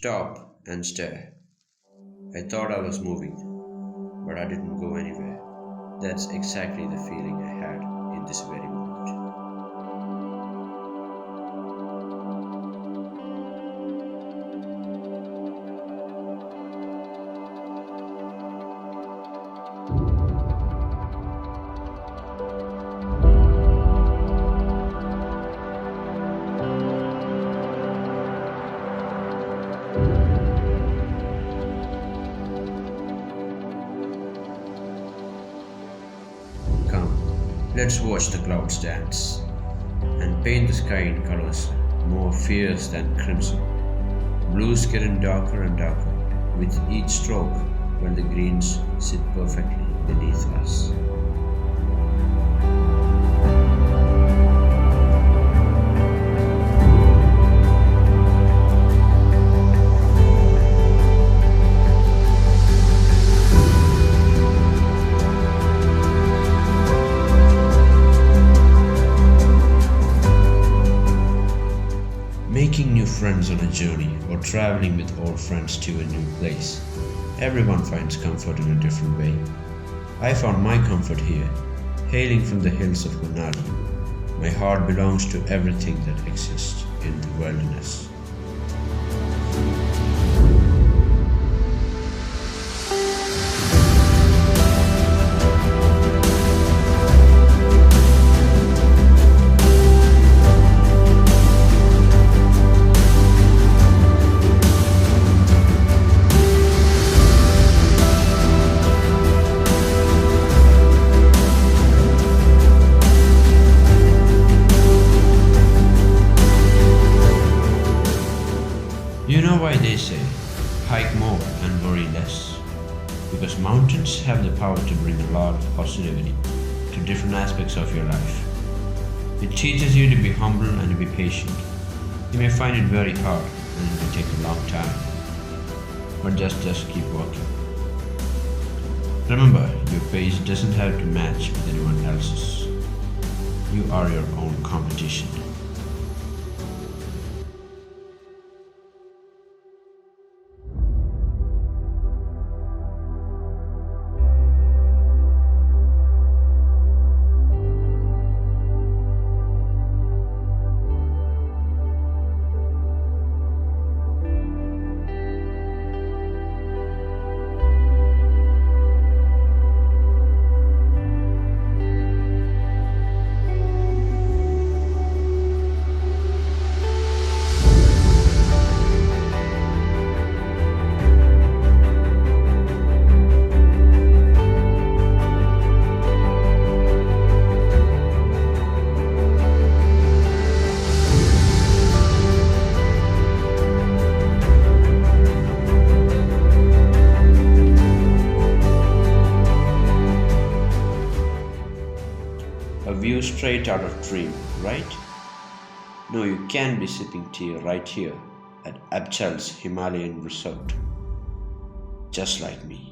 stop and stare. I thought I was moving, but I didn't go anywhere. That's exactly the feeling I had in this very moment. Come, let's watch the clouds dance and paint the sky in colors more fierce than crimson. Blues getting darker and darker with each stroke while the greens sit perfectly beneath us. Making new friends on a journey or traveling with old friends to a new place. Everyone finds comfort in a different way. I found my comfort here, hailing from the hills of Manali. My heart belongs to everything that exists in the wilderness. You know why they say, hike more and worry less? Because mountains have the power to bring a lot of positivity to different aspects of your life. It teaches you to be humble and to be patient. You may find it very hard and it may take a long time, but just keep working. Remember, your pace doesn't have to match with anyone else's. You are your own competition. A view straight out of dream, right? No, you can be sipping tea right here at Abchal'S Himalayan resort, just like me.